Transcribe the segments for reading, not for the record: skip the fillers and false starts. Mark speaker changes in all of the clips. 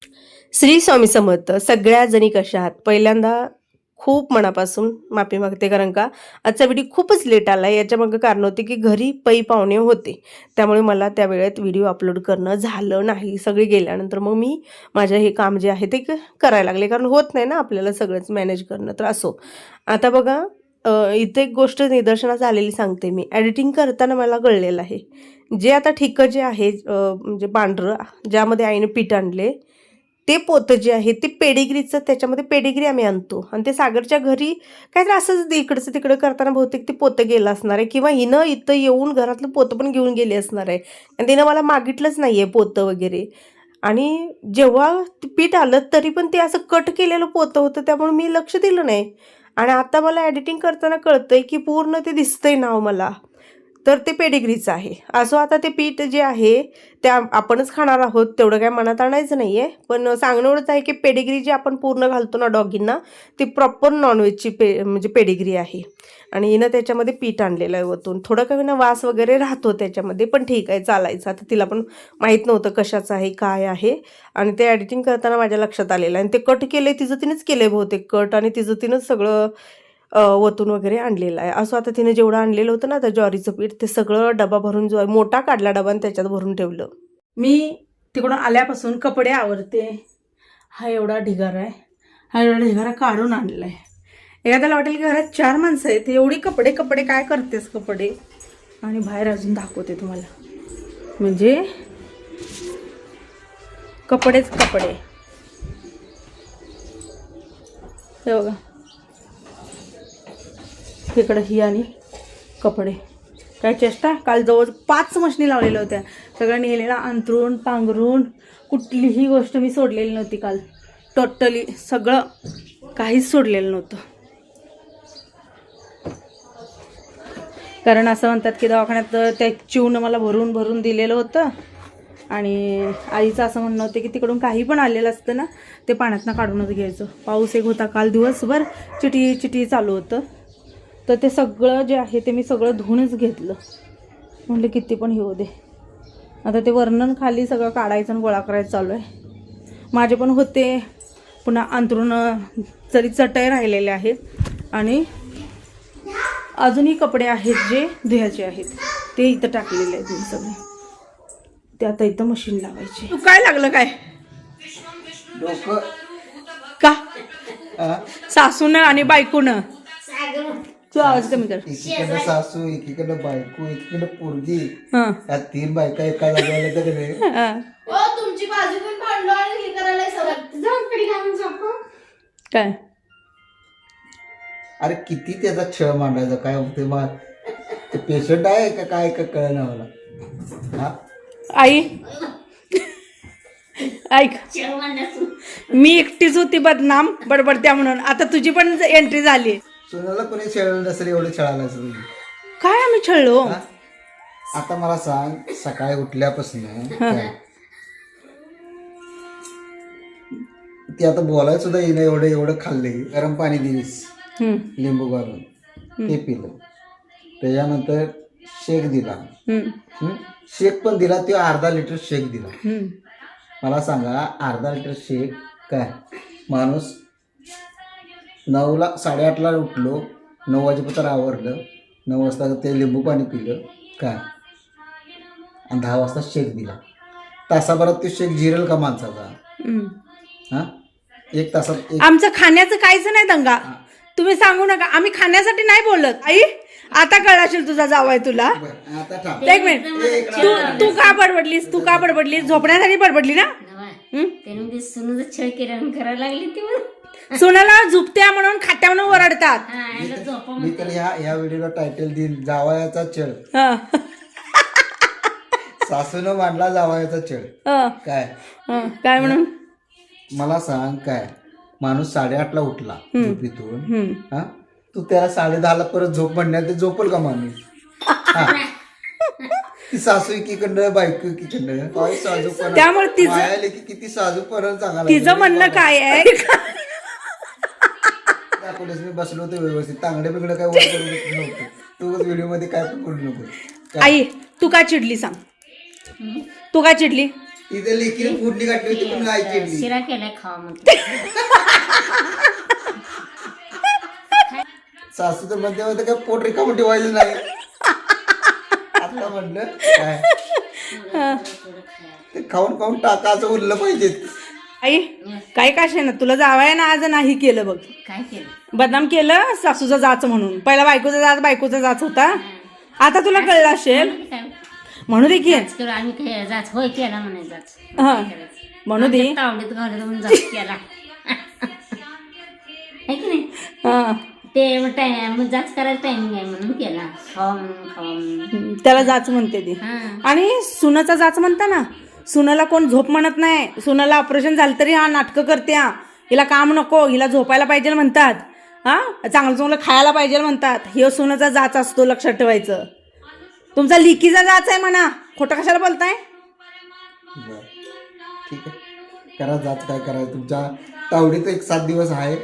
Speaker 1: श्री स्वामी समर्थ. सगळ्या जणी कशा आहात? पहिल्यांदा खूप मनापासून माफी मागते, कारण का आजचा व्हिडिओ खूपच लेट आला. याच्यामागं कारण होते की घरी पै पाहुणे होते, त्यामुळे मला त्या वेळेत व्हिडिओ अपलोड करणं झालं नाही. सगळे गेल्यानंतर मग मी माझं हे काम जे आहे ते करायला लागले, कारण होत नाही ना आपल्याला सगळंच मॅनेज करणं. तर असो, आता बघा, इथे एक गोष्ट निदर्शनास आलेली सांगते मी. एडिटिंग करताना मला कळलेलं आहे, जे आता ठिक्क जे आहे, म्हणजे पांढरं ज्यामध्ये आईने पीठ आणले, ते पोतं जे आहे ते पेडिग्रीचं, त्याच्यामध्ये पेडिग्री आम्ही आणतो आणि ते सागरच्या घरी काहीतरी असंच इकडचं तिकडं करताना बहुतेक ते पोतं गेलं असणार आहे, किंवा हिनं इथं येऊन घरातलं पोतं पण घेऊन गेली असणार आहे आणि तिनं मला मागितलंच नाही आहे पोतं वगैरे. आणि जेव्हा ते पीठ आलं तरी पण ते असं कट केलेलं पोतं होतं, त्यामुळे मी लक्ष दिलं नाही. आणि आता मला एडिटिंग करताना कळतंय की पूर्ण ते दिसतंय नाव मला, तर ते पेडिग्रीचं आहे. असो, आता ते पीठ जे आहे ते आपणच खाणार आहोत, तेवढं काय मनात आणायचं नाही आहे. पण सांगणं एवढंच आहे की पेडिग्री जी आपण पूर्ण घालतो ना डॉगींना, ती प्रॉपर नॉनव्हेजची म्हणजे पेडिग्री आहे. आणि हिनं त्याच्यामध्ये पीठ आणलेलं आहे वतून. थोडं काही ना वास वगैरे राहतो त्याच्यामध्ये, पण ठीक आहे, चालायचं. आता तिला पण माहीत नव्हतं कशाचं आहे काय आहे, आणि ते एडिटिंग करताना माझ्या लक्षात आलेलं आहे. आणि ते कट केलं तिचं तिनेच केलं आहे बहुतेक कट, आणि तिचं तिनंच सगळं वतून वगैरे आणलेलं आहे. असं आता तिने जेवढं आणलेलं होतं ना त्या ज्वारीचं पीठ, ते सगळं डबा भरून, जो मोठा काढला डबा आणि त्याच्यात भरून ठेवलं. मी तिकडून आल्यापासून कपडे आवरते. हा एवढा ढिगारा आहे, हा एवढा ढिगारा काढून आणला आहे. एखाद्याला वाटेल की घरात 4 माणसं आहेत, एवढी कपडे कपडे काय करतेस कपडे. आणि बाहेर अजून दाखवते तुम्हाला, म्हणजे कपडेच कपडे. हे बघा, इकडं ही आणि कपडे. काय चेष्टा, काल जवळ 5 मशनी लावलेल्या होत्या, सगळं नेलेला अंथरून पांघरून, कुठलीही गोष्ट मी सोडलेली नव्हती काल. टोटली सगळं काहीच सोडलेलं नव्हतं. कारण असं म्हणतात की दवाखान्यात त्या चिवनं मला भरून भरून दिलेलं होतं, आणि आईचं असं म्हणणं होतं की तिकडून काही पण आलेलं असतं ना ते पाण्यातनं काढूनच घ्यायचं. पाऊस एक होता काल दिवसभर, चिटी चिटी चालू होतं, तर ते सगळं जे आहे ते मी सगळं धुवूनच घेतलं. म्हटलं किती पण हे होऊ दे. आता ते वर्णन खाली सगळं काढायचं आणि गोळा करायचं चालू आहे. माझे पण होते, पुन्हा अंथरून जरी चटई राहिलेले आहेत, आणि अजूनही कपडे आहेत जे धुयाचे आहेत, ते इथं टाकलेले आहेत मी सगळे. ते आता इथं मशीन लावायचे. तू काय लागलं काय का सासून आणि बायकोनं? तू आवाज कमी कर.
Speaker 2: एकीकडे सासू, एकीकडे बायको, एकीकडे पोरगी, या 3 बायका एका जागेला तर नाही.
Speaker 3: तुमची बाजू पण भांडलो आणि हे करायला
Speaker 1: काय.
Speaker 2: अरे किती त्याचा छळ मांडायचा, काय होते मग ते पेशंट आहे का काय का कळलं मला. हा
Speaker 1: आई ऐक, मी एकटीच होती बदनाम बडबडत्या म्हणून, आता तुझी पण एंट्री झाली.
Speaker 2: सोनाला कोणी छळलं नसेल, एवढं छळायला असेल.
Speaker 1: काय आम्ही छळलो?
Speaker 2: आता मला सांग, सकाळी उठल्यापासून काय ती आता बोलायला सुद्धा येणं, एवढं एवढं खाल्ले. गरम पाणी दिलीस लिंबू घालून, ते पिलं. त्याच्यानंतर शेक दिला, शेक पण दिला, ते अर्धा लिटर शेक दिला. मला सांगा, अर्धा लिटर शेक काय माणूस 9ला 8:30ला उठलो, 9 वाजेपर्यंत आवरलं, 9 वाजता ते लिंबू पाणी पिलं काय, आणि 10 वाजता शेक दिला. तासाभरात ते शेक जिरेल का माणसाचा? हा, 1 तासात
Speaker 1: आमचं खाण्याचं काहीच नाही दंगा, तुम्ही सांगू नका. आम्ही खाण्यासाठी नाही बोलत. आई आता कळाशील तुझा जावाय तुला.
Speaker 2: आता थांब.
Speaker 1: एक मिनिट, तू का बडबडलीस? तू का बडबडलीस? झोपण्यासाठी बडबडली ना?
Speaker 3: छळ किरण करायला लागली ती.
Speaker 1: सुनाला झुपत्या म्हणून खात्या म्हणून ओरडतात.
Speaker 2: मी तर ह्या व्हिडिओला टायटल देईन, जावयाचा छळ. सासूनं मांडला जावयाचा छळ. काय
Speaker 1: काय म्हणून?
Speaker 2: मला सांग, काय माणूस 8:30ला उठला झोपेतून, हा, तू त्याला 10:30ला परत झोप म्हणण्यात ते झोपल का माणूस? ती सासू एकीकडं, बायको एकीकडं, काय साजूपणा.
Speaker 1: त्यामुळे
Speaker 2: मायाले की किती साजूपणा सांगायला.
Speaker 1: तिचं म्हणणं काय आहे?
Speaker 2: दाखवलेस मी बसलो होतो व्यवस्थित, तांगडे बिंगडे काय वर करून नव्हतं. तू व्हिडिओ मध्ये काय पण करू नको.
Speaker 1: आई तू का चिडली सांग? तू का चिडली?
Speaker 2: तिथे लेकीने फोडणी घातली होती पण आई चिडली.
Speaker 3: शिरा केलाय खावा म्हणतो.
Speaker 2: सासू तर मध्ये होतं काय पोट रिकामं ठेवायचं नाही. आता म्हटलं काय ते खाऊन खाऊन टाकाचं उरलं पाहिजे.
Speaker 4: आई काय काशे ना तुला जावाय ना आज नाही केलं बघ.
Speaker 3: काय केलं
Speaker 4: बदनाम केलं सासूचा जाच म्हणून. पहिला बायकोचा जाच होता. आता तुला कळलं असेल
Speaker 3: काय
Speaker 4: म्हणू दे की.
Speaker 3: जाच करू आम्ही काय जाच होय केला म्हणे जाच
Speaker 4: हा म्हणू दे.
Speaker 3: तावडीत घालत म्हणून जाच केला है की नाही.
Speaker 4: हा
Speaker 3: ते टाइम जाच करायला टायमिंग आहे म्हणून केला. खावा म्हणून
Speaker 4: त्याला जाच म्हणते ती.
Speaker 3: हा
Speaker 4: आणि सुनाचा जाच म्हणता ना, सुनाला कोण झोप म्हणत नाही. सुनाला ऑपरेशन झालं तरी हा नाटकं करते. हिला काम नको, हिला झोपायला पाहिजे म्हणतात. हा चांगलं चांगलं खायला पाहिजे म्हणतात. हे सुनाचा जाच असतो, लक्षात ठेवायचं. तुमचा लिकीचा जाच आहे म्हणा, खोटं कशाला बोलताय.
Speaker 2: बरं ठीक आहे करा जात काय करायचं. तुमच्या तावडीत एक 7 दिवस आहे.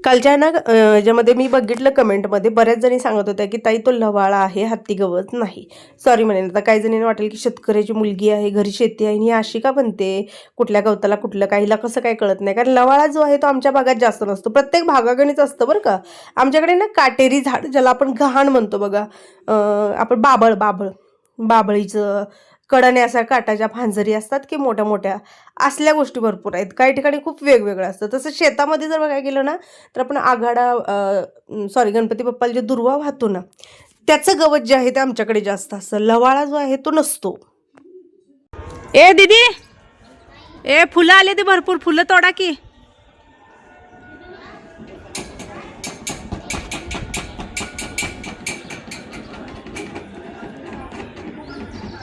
Speaker 1: कालच्या ना याच्यामध्ये मी बघितलं कमेंटमध्ये बऱ्याच जणी सांगत होत्या की ताई तो लवाळा आहे, हत्ती गवत नाही. सॉरी म्हणेन आता काही जणींना वाटेल की शेतकऱ्याची मुलगी आहे, घरी शेती आहे, ही अशी का बनते, कुठल्या गवताला कुठलं काहीला कसं काय कळत नाही. कारण लवाळा जो आहे तो आमच्या भागात जास्त नसतो, प्रत्येक भागागणीच असतं बरं का. आमच्याकडे ना काटेरी झाड ज्याला आपण गहाण म्हणतो बघा, आपण बाबळीचं कडने असा काटाच्या फांजरी असतात की मोठ्या मोठ्या असल्या गोष्टी भरपूर आहेत. काही ठिकाणी खूप वेगवेगळं असतं. तसं शेतामध्ये जर बघायला गेलं ना तर आपण गणपती बाप्पाला जे दुर्वा वाहतो ना त्याचं गवत जे आहे ते आमच्याकडे जास्त असतं. लवाळा जो आहे तो नसतो.
Speaker 4: ए दीदी, ए फुलं आले ते भरपूर, फुलं तोडा की.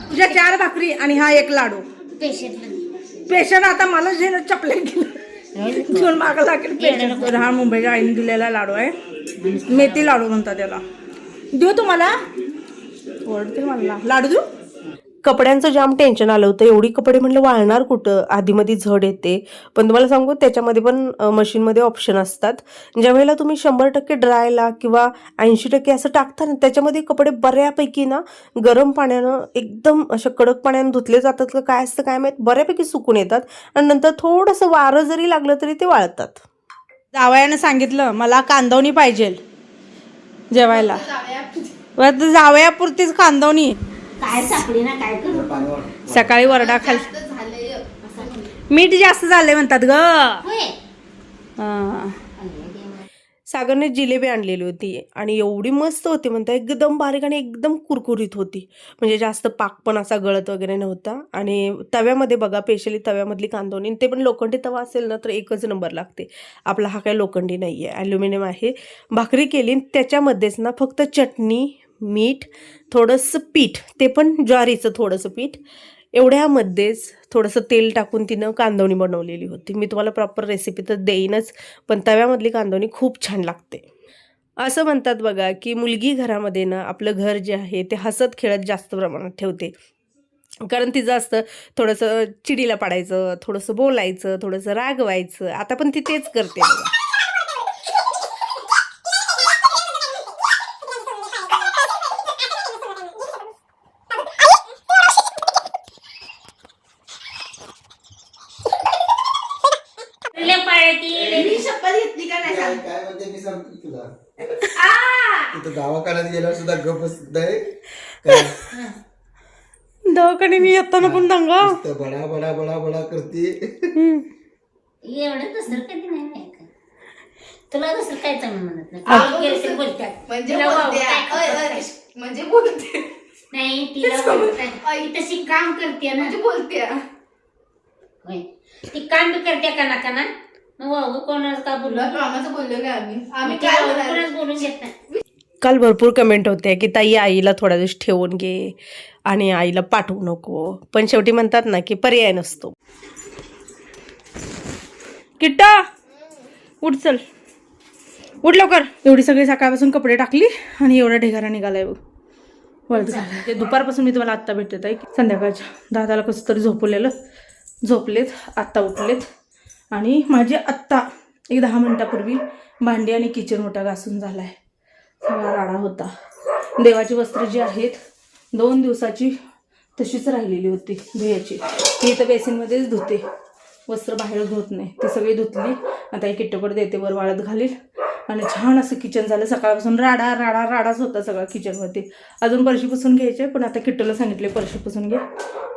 Speaker 4: तुझ्या 4 भाकरी आणि हा 1 लाडू. पेशंट आता मला जे चपले घेऊन मागं लागेल. पेशंट हा मुंबईच्या आईने दिलेला लाडू आहे, मेथी लाडू म्हणतात त्याला. देऊ तुम्हाला, ओरडते मला लाडू देऊ.
Speaker 1: कपड्यांचं जाम टेन्शन आलं होतं. एवढी कपडे म्हणलं वाळणार कुठं, आधीमध्ये झड येते. पण तुम्हाला सांगू त्याच्यामध्ये पण मशीनमध्ये ऑप्शन असतात. ज्या वेळेला तुम्ही 100% ड्रायला किंवा 80% असं टाकता ना त्याच्यामध्ये कपडे बऱ्यापैकी ना गरम पाण्यानं एकदम अशा कडक पाण्यानं धुतले जातात का काय असतं काय माहीत, बऱ्यापैकी सुकून येतात आणि नंतर थोडंसं वारं जरी लागलं तरी ते वाळतात.
Speaker 4: जावयानं सांगितलं मला कांदवणी पाहिजे जेवायला. जावयापुरतीच कांदवणी.
Speaker 3: काय सापडी ना काय करू.
Speaker 4: सकाळी वरडा खाल, मीठ जास्त झालंय म्हणतात ग.
Speaker 3: होय
Speaker 1: सागरने जिलेबी आणलेली होती आणि एवढी मस्त होती म्हणता, एकदम बारीक आणि एकदम कुरकुरीत होती. म्हणजे जास्त पाक पण असा गळत वगैरे नव्हता. आणि तव्यामध्ये बघा, स्पेशली तव्यामधली कांदवणी, ते पण लोखंडी तवा असेल ना तर एकच नंबर लागते. आपला हा काही लोखंडी नाही आहे, ॲल्युमिनियम आहे. भाकरी केली त्याच्यामध्येच ना फक्त चटणी, मीठ, थोडंसं पीठ, ते पण ज्वारीचं थोडंसं पीठ, एवढ्यामध्येच थोडंसं तेल टाकून तिनं कांदवणी बनवलेली होती. मी तुम्हाला प्रॉपर रेसिपी तर देईनच, पण तव्यामधली कांदवणी खूप छान लागते. असं म्हणतात बघा की मुलगी घरामध्ये ना आपलं घर जे आहे ते हसत खेळत जास्त प्रमाणात ठेवते. कारण तिचं असतं थोडंसं चिडीला पाडायचं, थोडंसं बोलायचं, थोडंसं रागवायचं. आता पण ती तेच करते बघा.
Speaker 2: काय म्हणते मी सांगतो तुला. तिथं गावाकडे गेल्यावर सुद्धा गप बसत आहे.
Speaker 4: दवाखान्याने येताना पण दंगा
Speaker 2: बडा बडा बडा बडा करते.
Speaker 3: एवढं दुसरं कधी नाही माहित. तुला दुसरं काय चांगलं म्हणत नाही. बोलते नाही ती तशी काम करते ना, बोलते होय ती काम बी करते काना कोणाला का बोललो कामाचं बोललो का आम्ही काय बोलून घेत नाही.
Speaker 1: काल भरपूर कमेंट होते की ताई आईला थोडा दिवस ठेवून घे आणि आईला पाठवू नको, पण शेवटी म्हणतात ना की पर्याय नसतो.
Speaker 4: किट्टा उठ, चल उठ लवकर. एवढी सगळी सकाळपासून कपडे टाकली आणि एवढा ढिगारा निघालाय बघ. वळत झाला ते दुपारपासून मी तुम्हाला आत्ता भेटत आहे. संध्याकाळच्या दादाला कसं तरी झोपलेत, आत्ता उठलेत. आणि माझी आत्ता एक 10 मिनिटापूर्वी भांडी आणि किचन ओटा घासून झालाय. सगळा राडा होता. देवाची वस्त्र जी आहेत 2 दिवसाची तशीच राहिलेली होती धुयाची. ती इथं बेसिनमध्येच धुते, वस्त्र बाहेर धुत नाही. ती सगळी धुतली. आता एक किट्टूकडे देते, वर वाळत घालील. आणि छान असं किचन झालं. सकाळपासून राडाच होता सगळा किचनवरती. अजून फरशी पुसून घ्यायचे, पण आता किट्टूला सांगितले फरशी पुसून घे.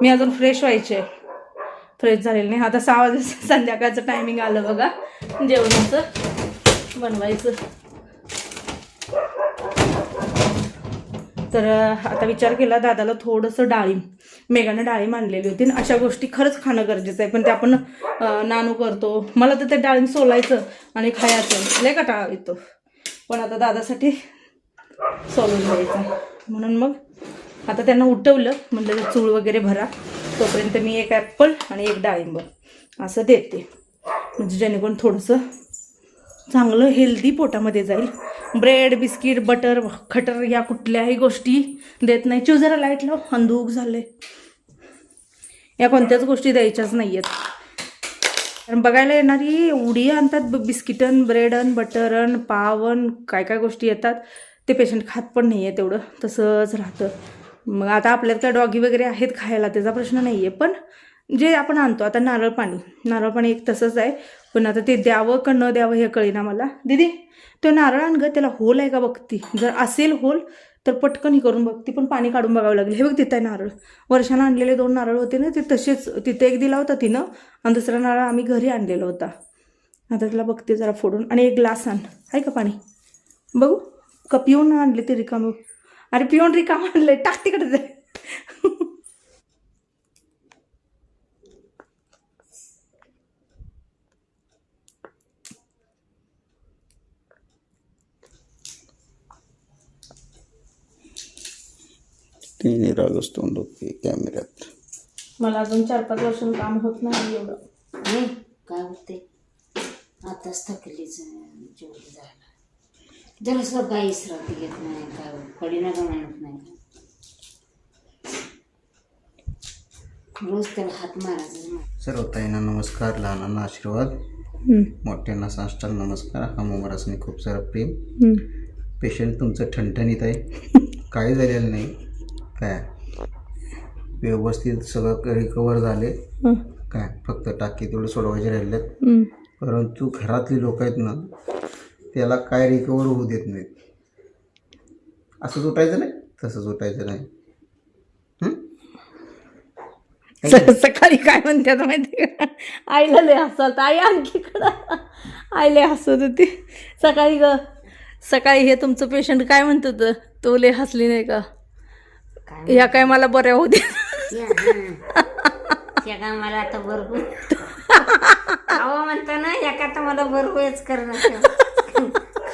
Speaker 4: मी अजून फ्रेश व्हायचे, फ्रेश झालेलं नाही. आता 6 वाजता संध्याकाळचं टायमिंग आलं बघा जेवणाचं बनवायचं. तर आता विचार केला दादाला थोडंसं डाळिंब, मेघानं डाळिंब आणलेली होती. आणि अशा गोष्टी खरंच खाणं गरजेचं आहे, पण ते आपण नानू करतो. मला तर ते डाळिंब सोलायचं आणि खायचं लय कंटाळा येतो. पण आता दादासाठी सोलून द्यायचं, म्हणून मग आता त्यांना उठवलं. म्हटलं चूळ वगैरे भरा, तोपर्यंत मी एक ॲपल आणि एक डाळिंब असं देते, म्हणजे जेणेकरून थोडंसं चांगलं हेल्दी पोटामध्ये जाईल. ब्रेड, बिस्किट, बटर, खटर या कुठल्याही गोष्टी देत नाही. चिव जरा लाईट लाव, अंधूक झाले. या कोणत्याच गोष्टी द्यायच्याच नाही आहेत. कारण बघायला येणारी एवढी आणतात बिस्किटन, ब्रेडन, बटरन, पावन, काय काय गोष्टी येतात. ते पेशंट खात पण नाही आहे तेवढं, तसंच राहतं. मग आता आपल्यात काय डॉगी वगैरे आहेत खायला, त्याचा प्रश्न नाही आहे. पण जे आपण आणतो आता नारळ पाणी एक तसंच आहे. पण आता ते द्यावं का न द्यावं हे कळेना मला. दीदी तो नारळ आण गं, त्याला होल आहे का बघती. जर असेल होल तर पटकन ही करून बघती, पण पाणी काढून बघावं लागेल. हे बघ तिथं आहे नारळ. वर्षानं आणलेले 2 नारळ होते ना, ते तसेच तिथे एक दिला होता तिनं, आणि दुसरा नारळ आम्ही घरी आणलेला होता. आता त्याला बघते जरा फोडून. आणि एक ग्लास आण, आहे का पाणी बघू. का पिऊन आणले ते रिकामं. अरे पिऊन रिकामं आणले, टाक तिकडे जाय.
Speaker 2: तिने रागच तोंड होते कॅमेऱ्यात.
Speaker 4: मला अजून 4-5 वर्षांनी काम होत नाही एवढं.
Speaker 3: नाही काय होते, आताच थकलीच जेवढी जायला. जरा सुद्धा गाईच राहते घेत नाही, काय पडीना का म्हणत नाही. रोज त्याला हात मारायचा.
Speaker 2: सर्व ताईंना नमस्कार, लहानांना आशीर्वाद, मोठ्यांना साष्टांग नमस्कार. हा मुंबरासनी खूप सारं प्रेम. पेशंट तुमचं ठणठणीत आहे, काही झालेलं नाही. काय व्यवस्थित सगळं रिकवर झाले. काय फक्त टाकी तेवढं सोडवायचे राहिलेत. परंतु घरातली लोक आहेत ना, त्याला काय रिकवर होऊ देत नाहीत. असंच उठायचं नाही, तसंच उठायचं नाही.
Speaker 4: सकाळी काय म्हणते आता माहिती का, आईला लय हसत. आई आणखीकडं आईला हसत होती सकाळी हे तुमचं पेशंट काय म्हणत होतं, तो लय हसली नाही का. या काय मला बऱ्या होऊ दे.
Speaker 3: त्या का मला आता भरपूर खावं म्हणता ना, एका तर मला भरपूरच करणं.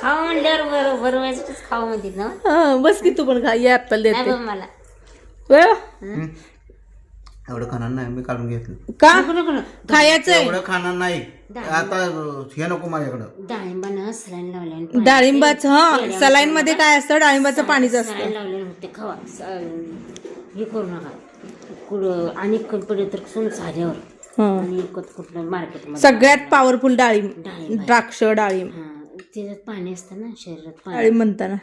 Speaker 3: खावं म्हणल्यावर भरवायचंच खावं म्हणते ना.
Speaker 4: बस की तू पण खा, या ॲपल देते
Speaker 3: मला.
Speaker 2: एवढं खाणार नाही, मी काढून घेतलं.
Speaker 4: का खायचं
Speaker 2: एवढं खाणार नाही आता, हे नको माझ्याकडं.
Speaker 3: डाळिंबानं सलाईन लावल्याने
Speaker 4: डाळिंबाचं सलाईन मध्ये काय असतं, डाळिंबाचं पाणीच असतं.
Speaker 3: सलाईन लावलेलं होते. खावा हे करू नका. आणि पडे तर सोन झाल्यावर आणि कुठलं मार्केटमध्ये
Speaker 4: सगळ्यात पॉवरफुल डाळिंब, द्राक्ष डाळिंब.
Speaker 3: त्याच्यात पाणी असतं ना शरीरात, पाणी.
Speaker 4: डाळिंब म्हणताना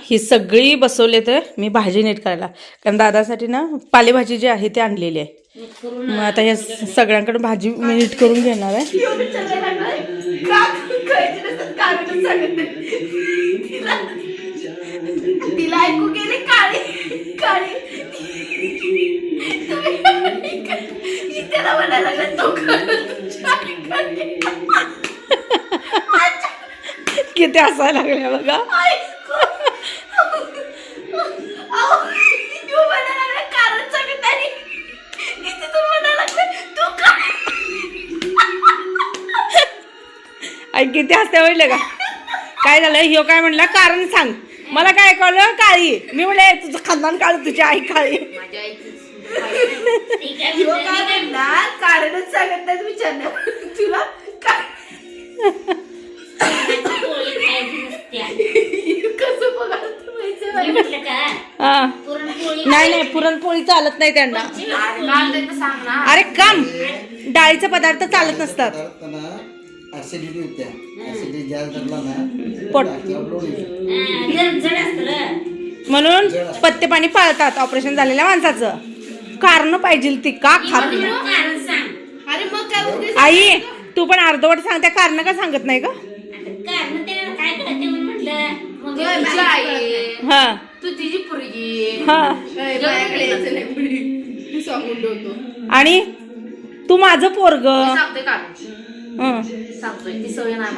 Speaker 4: ही सगळी बसवले. तर मी भाजी नीट करायला, कारण दादासाठी ना पालेभाजी जी आहे ती आणलेली आहे. मग आता ह्या सगळ्यांकडे भाजी मी नीट करून घेणार आहे.
Speaker 1: तिला ऐकू गेले काळी काळी त्याला म्हणायला लागलं तो
Speaker 4: किती हसायला लागल्या बघा.
Speaker 1: कारण सांगत नाही तू म्हणायला लागलं तू
Speaker 4: आई किती हसत्या वाटलं का. काय झालं, ह्यो काय म्हणला कारण सांग. मला काय कळलं काळी. मी म्हणले तुझं खानदान काळ, तुझी आई काळी.
Speaker 1: कारणच सांगत नाही विचारलं तुला काय कसं बघायला
Speaker 4: नाही पुरणपोळी चालत नाही त्यांना. अरे काम डाळीचे पदार्थ चालत नसतात.
Speaker 2: ऍसिडिटी होत्या, ऍसिडिटी गॅस धरला ना
Speaker 4: पोट
Speaker 3: जड असतं.
Speaker 4: म्हणून पत्ते पाणी पाळतात ऑपरेशन झालेल्या माणसाचं. कारण पाहिजे ती का खात नाही.
Speaker 3: कारण सांग.
Speaker 1: अरे मग काय
Speaker 4: आई तू पण अर्धवट सांगते, कारण का सांगत नाही का?
Speaker 3: कारण त्याला काय कळते म्हणून म्हटलं मग
Speaker 4: हा
Speaker 1: तू तिची पोरगी
Speaker 4: हा
Speaker 1: सांगून ठेवतो.
Speaker 4: आणि तू माझं पोरग.
Speaker 1: सांगते कारण
Speaker 4: हं.
Speaker 1: सांगतोय ती सवय नाही